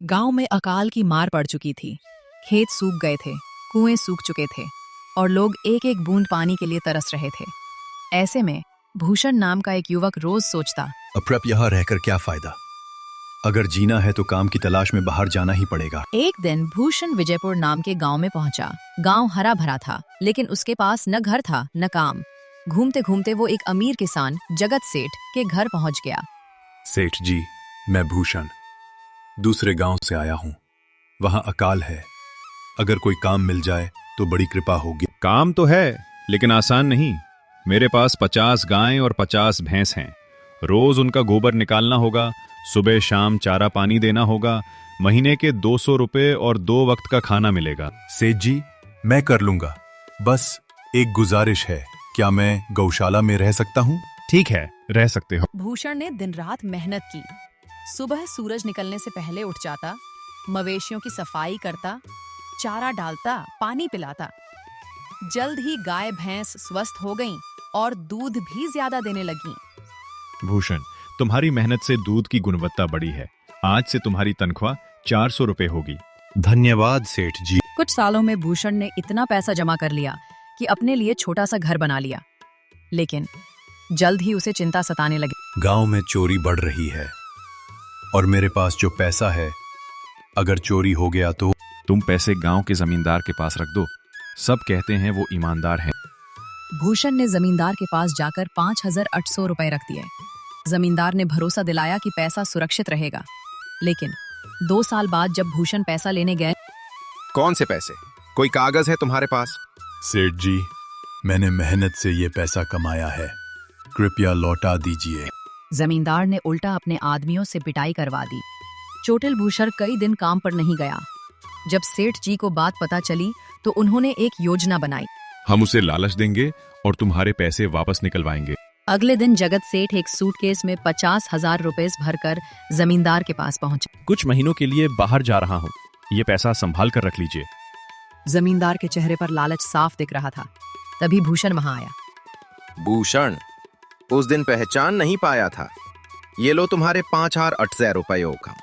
गांव में अकाल की मार पड़ चुकी थी। खेत सूख गए थे, कुएं सूख चुके थे और लोग एक एक बूंद पानी के लिए तरस रहे थे। ऐसे में भूषण नाम का एक युवक रोज सोचता, अब यहाँ रहकर क्या फायदा? अगर जीना है तो काम की तलाश में बाहर जाना ही पड़ेगा। एक दिन भूषण विजयपुर नाम के गांव में पहुंचा। गांव हरा भरा था, लेकिन उसके पास न घर था न काम। घूमते घूमते वो एक अमीर किसान जगत सेठ के घर पहुंच गया। सेठ जी, मैं भूषण दूसरे गांव से आया हूँ। वहाँ अकाल है, अगर कोई काम मिल जाए तो बड़ी कृपा होगी। काम तो है, लेकिन आसान नहीं। मेरे पास 50 गायें और 50 भैंस हैं। रोज उनका गोबर निकालना होगा, सुबह शाम चारा पानी देना होगा। महीने के 200 रुपए और 2 वक्त का खाना मिलेगा। सेठ जी, मैं कर लूंगा। बस एक गुजारिश है, क्या मैं गौशाला में रह सकता हूँ? ठीक है, रह सकते हो। भूषण ने दिन रात मेहनत की। सुबह सूरज निकलने से पहले उठ जाता, मवेशियों की सफाई करता, चारा डालता, पानी पिलाता। जल्द ही गाय भैंस स्वस्थ हो गईं और दूध भी ज्यादा देने लगीं। भूषण, तुम्हारी मेहनत से दूध की गुणवत्ता बढ़ी है। आज से तुम्हारी तनख्वाह 400 रुपए होगी। धन्यवाद सेठ जी। कुछ सालों में भूषण ने इतना पैसा जमा कर लिया कि अपने लिए छोटा सा घर बना लिया। लेकिन जल्द ही उसे चिंता सताने लगी। गांव में चोरी बढ़ रही है और मेरे पास जो पैसा है, अगर चोरी हो गया तो? तुम पैसे गांव के जमींदार के पास रख दो। सब कहते हैं वो ईमानदार है। भूषण ने जमींदार के पास जाकर 5,800 रुपए रख दिए। जमींदार ने भरोसा दिलाया कि पैसा सुरक्षित रहेगा। लेकिन 2 साल बाद जब भूषण पैसा लेने गए, कौन से पैसे? कोई कागज है तुम्हारे पास? सेठ जी, मैंने मेहनत से ये पैसा कमाया है, कृपया लौटा दीजिए। जमींदार ने उल्टा अपने आदमियों से पिटाई करवा दी। चोटिल भूषण कई दिन काम पर नहीं गया। जब सेठ जी को बात पता चली तो उन्होंने एक योजना बनाई। हम उसे लालच देंगे और तुम्हारे पैसे वापस निकलवाएंगे। अगले दिन जगत सेठ एक सूटकेस में 50,000 रुपए भरकर जमींदार के पास पहुंचा। कुछ महीनों के लिए बाहर जा रहा हूँ, ये पैसा संभाल कर रख लीजिए। जमींदार के चेहरे पर लालच साफ दिख रहा था। तभी भूषण वहां आया। भूषण, उस दिन पहचान नहीं पाया था। ये लो तुम्हारे 5,800 रुपयों का।